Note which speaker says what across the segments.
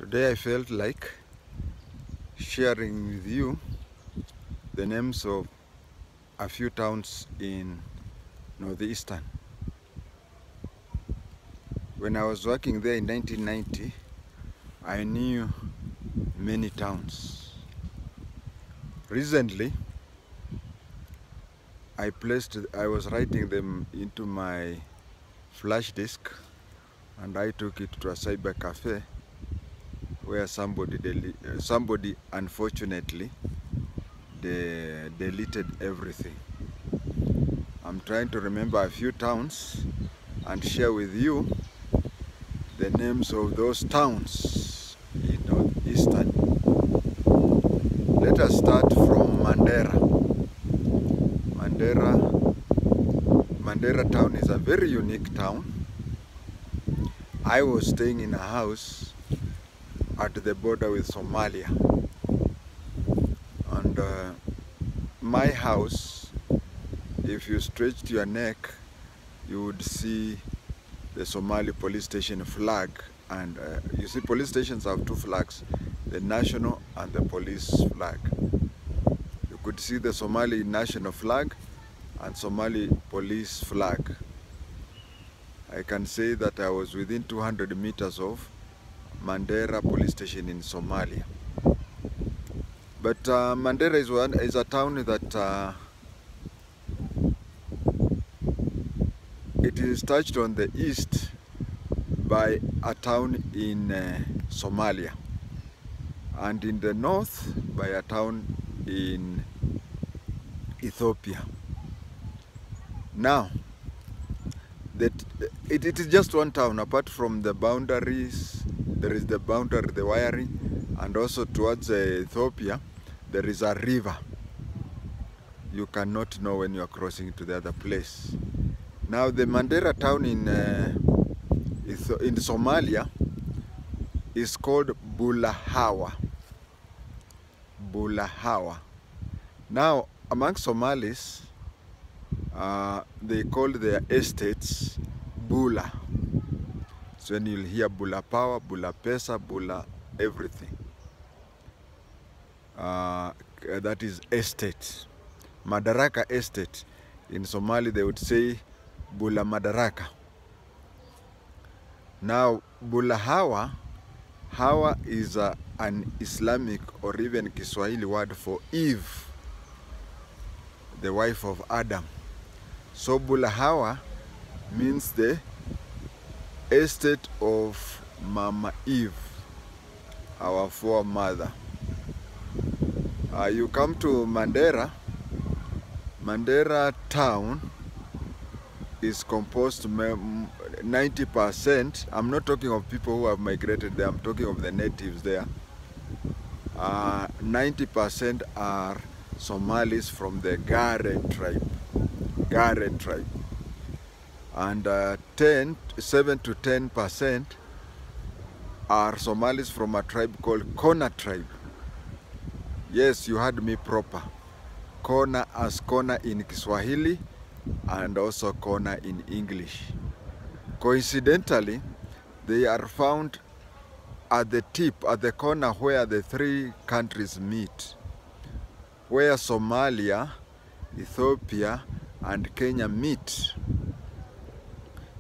Speaker 1: Today I felt like sharing with you the names of a few towns in northeastern. When I was working there in 1990, I knew many towns. Recently, I was writing them into my flash disk, and I took it to a cyber cafe where somebody unfortunately deleted everything. I'm trying to remember a few towns and share with you the names of those towns in northeastern. Let us start from Mandera. Mandera town is a very unique town. I was staying in a house at the border with Somalia, and my house, if you stretched your neck, you would see the Somali police station flag. And you see, police stations have two flags, the national and the police flag. You could see the Somali national flag and Somali police flag. I can say that I was within 200 meters of Mandera police station in Somalia. But Mandera is a town that it is touched on the east by a town in Somalia, and in the north by a town in Ethiopia. Now, it is just one town. Apart from the boundaries, there is the boundary, the wiring, and also towards Ethiopia, there is a river. You cannot know when you are crossing to the other place. Now, the Mandera town in Somalia is called Bulahawa. Bulahawa. Now, among Somalis, they call their estates Bula. So when you'll hear Bula Power, Bula Pesa, Bula everything. That is estate. Madaraka estate. In Somali they would say Bula Madaraka. Now Bulahawa, Hawa is an Islamic or even Kiswahili word for Eve, the wife of Adam. So Bulahawa means the estate of Mama Eve, our foremother. You come to Mandera. Mandera town is composed 90%. I'm not talking of people who have migrated there, I'm talking of the natives there. 90% are Somalis from the Garen tribe. And 7 to 10% are Somalis from a tribe called Kona tribe. Yes, you heard me proper. Kona as Kona in Kiswahili and also Kona in English. Coincidentally, they are found at the tip, at the corner where the three countries meet, where Somalia, Ethiopia, and Kenya meet.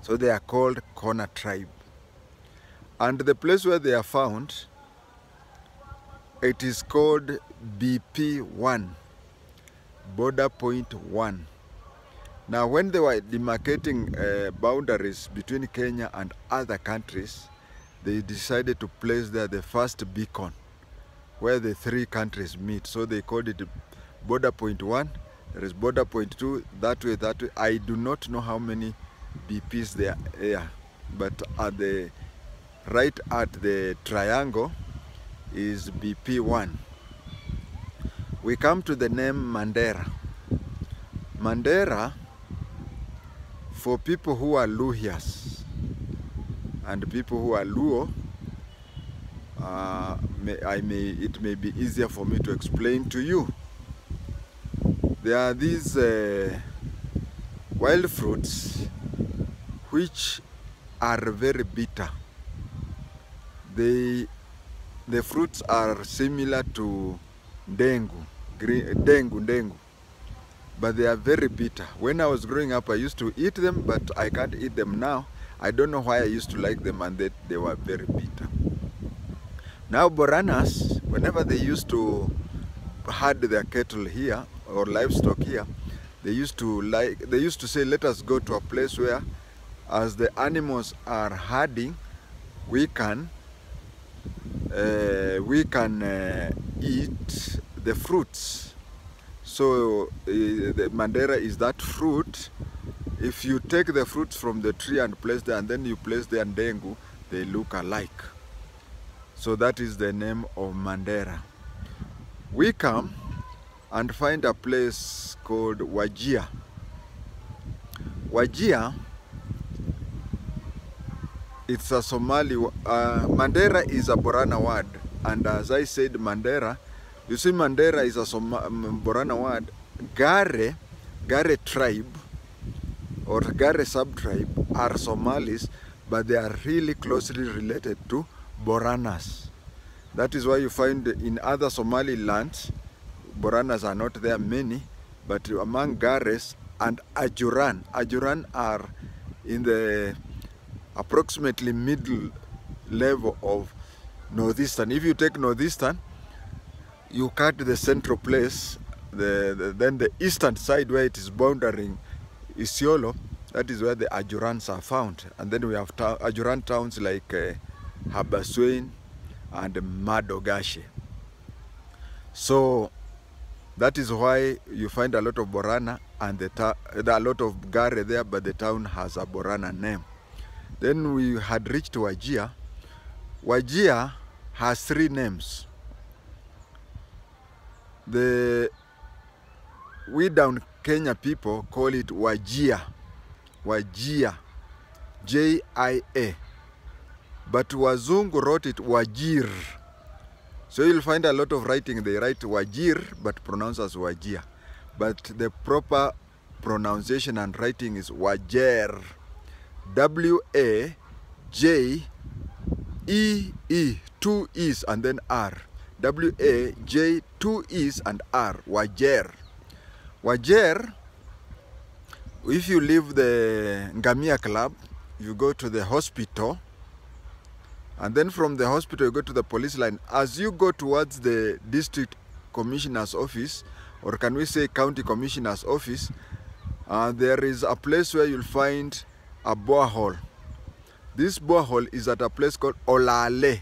Speaker 1: So they are called Kona tribe. And the place where they are found, it is called BP1, border point 1. Now, when they were demarcating boundaries between Kenya and other countries, they decided to place there the first beacon where the three countries meet. So they called it border point 1. There is border point 2, that way. I do not know how many BPs there are, but at the right at the triangle is BP1. We come to the name Mandera. Mandera, for people who are Luhyas and people who are Luo, it may be easier for me to explain to you. There are these wild fruits which are very bitter. They the fruits are similar to dengu, but they are very bitter. When I was growing up, I used to eat them, but I can't eat them now. I don't know why I used to like them, and they were very bitter. Now Boranas, whenever they used to herd their cattle here or livestock here, they used to say, let us go to a place where, as the animals are herding, we can eat the fruits. So the Mandera is that fruit. If you take the fruits from the tree and place there, and then you place the ndengu, they look alike. So that is the name of Mandera. We come and find a place called Wajir. Wajir, it's a Somali, Mandera is a Borana word, and as I said, Mandera, you see, Mandera is a Borana word. Gare tribe or Gare sub-tribe are Somalis, but they are really closely related to Boranas. That is why you find in other Somali lands, Boranas are not there many, but among Gares and Ajuran are in the approximately middle level of northeastern. If you take northeastern, you cut the central place, then the eastern side where it is bounding Isiolo, that is where the Ajurans are found. And then we have Ajuran towns like Haba, Swain and Madokashi. So that is why you find a lot of Borana and a lot of Gare there, but the town has a Borana name. Then we had reached Wajir. Wajir has 3 names. We down Kenya people call it Wajir, J-I-A. But Wazungu wrote it Wajir. So you'll find a lot of writing, they write Wajir, but pronounce as Wajir. But the proper pronunciation and writing is Wajir. W-A-J-E-E, 2 E's and then R. W-A-J, 2 E's and R, Wajir. Wajir, if you leave the Ngamia Club, you go to the hospital, and then from the hospital you go to the police line. As you go towards the district commissioner's office, or can we say county commissioner's office, there is a place where you'll find a borehole. This borehole is at a place called Olale.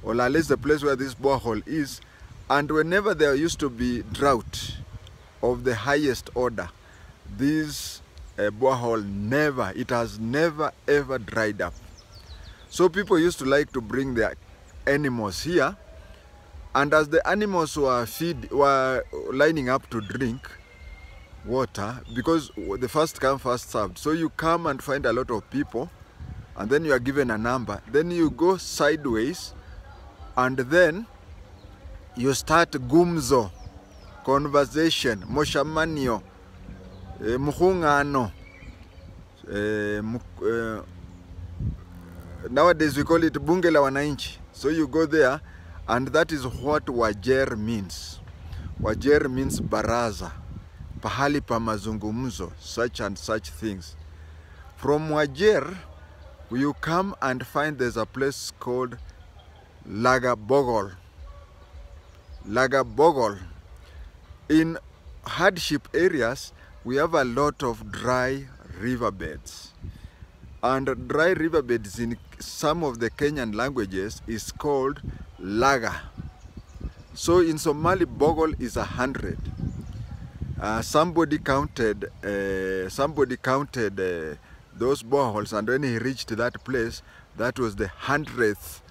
Speaker 1: Olale is the place where this borehole is, and whenever there used to be drought of the highest order, this borehole has never ever dried up. So people used to like to bring their animals here, and as the animals were lining up to drink water, because the first come first served, so you come and find a lot of people, and then you are given a number, then you go sideways, and then you start gumzo, conversation, moshamanio, muhungano. Nowadays we call it bunge la wananchi. So you go there, and that is what Wajir means. Wajir means baraza, pahali pa mazungumzo, such and such things. From Wajir, you come and find there's a place called Laga, Boggle. Laga, Boggle. In hardship areas, we have a lot of dry riverbeds. And dry riverbeds in some of the Kenyan languages is called Laga. So in Somali, Boggle is 100. Somebody counted those boreholes, and when he reached that place, that was the 100th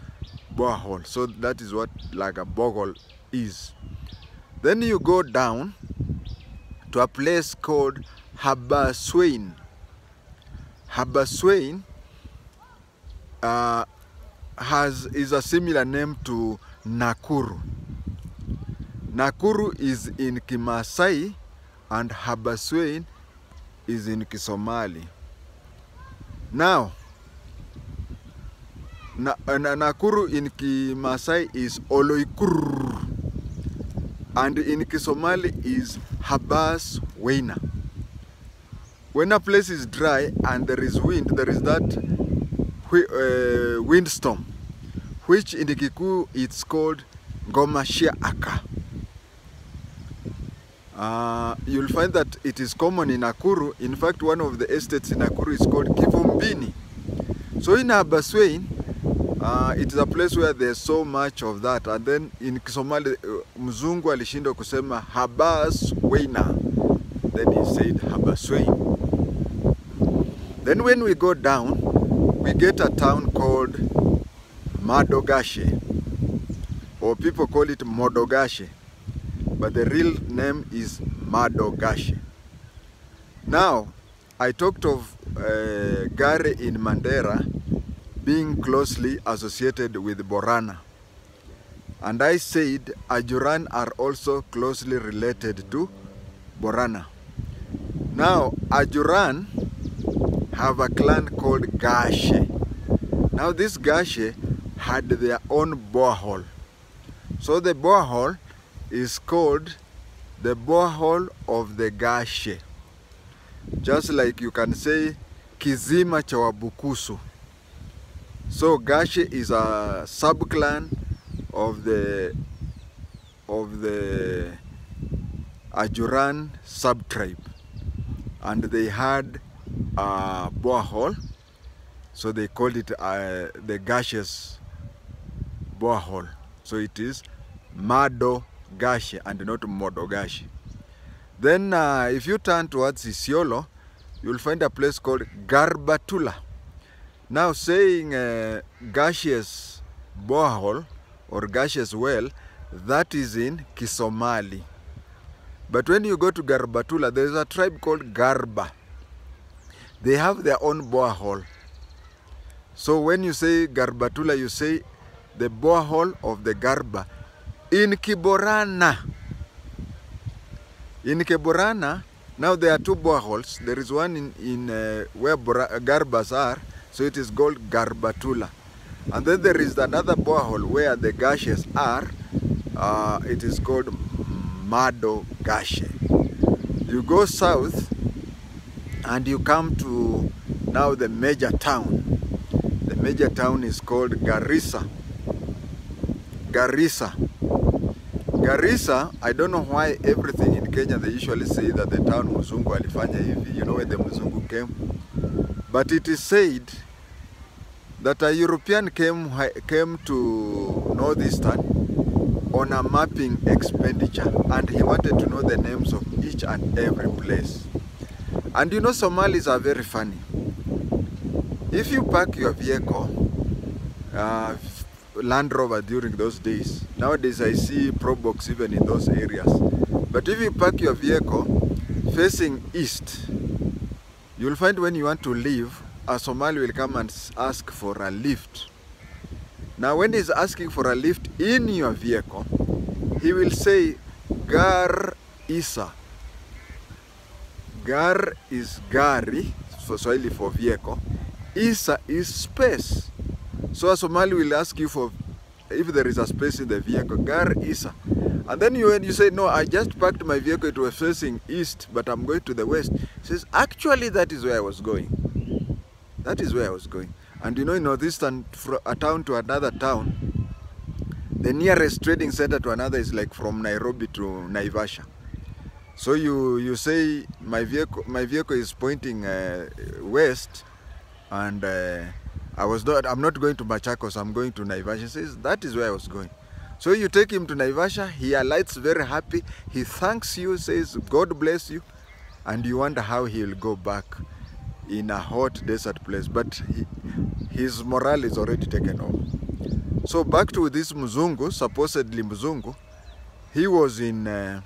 Speaker 1: borehole. So that is what Laga Boggle is. Then you go down to a place called Haba, Swain. Haba, Swain is a similar name to Nakuru. Nakuru is in Kimasai and Haba, Swain is in Kisomali. Now Nakuru in Kimasai is Oloikur, and in Kisomali is Habas Weina. When a place is dry and there is wind, there is that windstorm, which in the Kikuyu it's called Ngomashia Aka. You'll find that it is common in Nakuru. In fact, one of the estates in Nakuru is called Kivumbini. So in Haba Swain, it is a place where there's so much of that. And then in Kisomali, Mzungu alishindo kusema Habas Weina. Then he said Haba Swain. Then when we go down, we get a town called Madokashi, or people call it Modogashi, but the real name is Madokashi. Now, I talked of Gare in Mandera being closely associated with Borana. And I said Ajuran are also closely related to Borana. Now, Ajuran have a clan called Gashe. Now this Gashe had their own borehole. So the borehole is called the borehole of the Gashe. Just like you can say Kizima cha Wabukusu. So Gashe is a sub-clan of the Ajuran sub-tribe. And they had a borehole, so they called it the Gashe's borehole. So it is Madokashi and not Modogashi. Then if you turn towards Isiolo, you'll find a place called Garbatula. Now saying Gashe's borehole or Gashe's well, that is in Kisomali. But when you go to Garbatula, there is a tribe called Garba. They have their own borehole. So when you say Garbatula, you say the borehole of the Garba in Kiborana. In Kiborana, now there are two boreholes. There is one in where Garbas are, so it is called Garbatula. And then there is another borehole where the Gashes are. It is called Madokashi. You go south and you come to now the major town. The major town is called Garissa. Garissa, I don't know why everything in Kenya they usually say that the town Muzungu alifanya hivi, you know where the Muzungu came. But it is said that a European came to Northeastern on a mapping expenditure, and he wanted to know the names of each and every place. And you know Somalis are very funny. If you park your vehicle, Land Rover during those days, nowadays I see Pro Box even in those areas, but if you park your vehicle facing east, you'll find when you want to leave, a Somali will come and ask for a lift. Now when he's asking for a lift in your vehicle, he will say Gar Isa. Gar is Gari, so Swahili for vehicle. Isa is space. So a Somali will ask you for if there is a space in the vehicle, Gar Isa. And then when you say, no, I just parked my vehicle, it was facing east, but I'm going to the west. He says, actually that is where I was going. That is where I was going. And you know, in Northeastern, from a town to another town, the nearest trading center to another is like from Nairobi to Naivasha. So you say my vehicle is pointing west, and I'm not going to Machakos, I'm going to Naivasha. He says that is where I was going. So you take him to Naivasha, he alights very happy, he thanks you, says God bless you, and you wonder how he will go back in a hot desert place, but his morale is already taken off. So back to this Muzungu, supposedly Muzungu, he was in a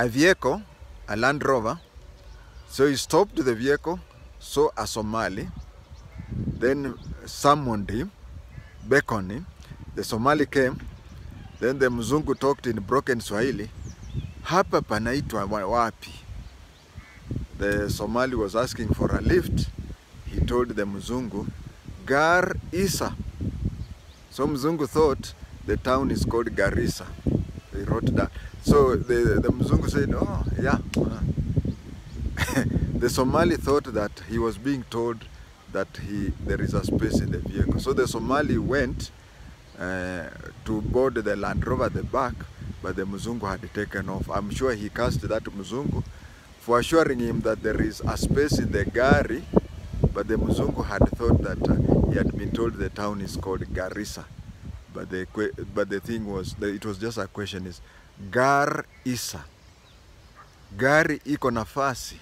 Speaker 1: vehicle, a Land Rover. So he stopped the vehicle, saw a Somali, then summoned him, beckoned him. The Somali came, then the Muzungu talked in broken Swahili. Hapa panaitwa wapi? The Somali was asking for a lift. He told the Muzungu, Garissa. So Mzungu thought the town is called Garissa. They wrote that. So the Mzungu said, oh, yeah. The Somali thought that he was being told that there is a space in the vehicle. So the Somali went to board the Land Rover at the back, but the Mzungu had taken off. I'm sure he cursed that Mzungu for assuring him that there is a space in the gari, but the Mzungu had thought that he had been told the town is called Garissa. But the thing was, it was just a question is, Garissa. Gari iko nafasi.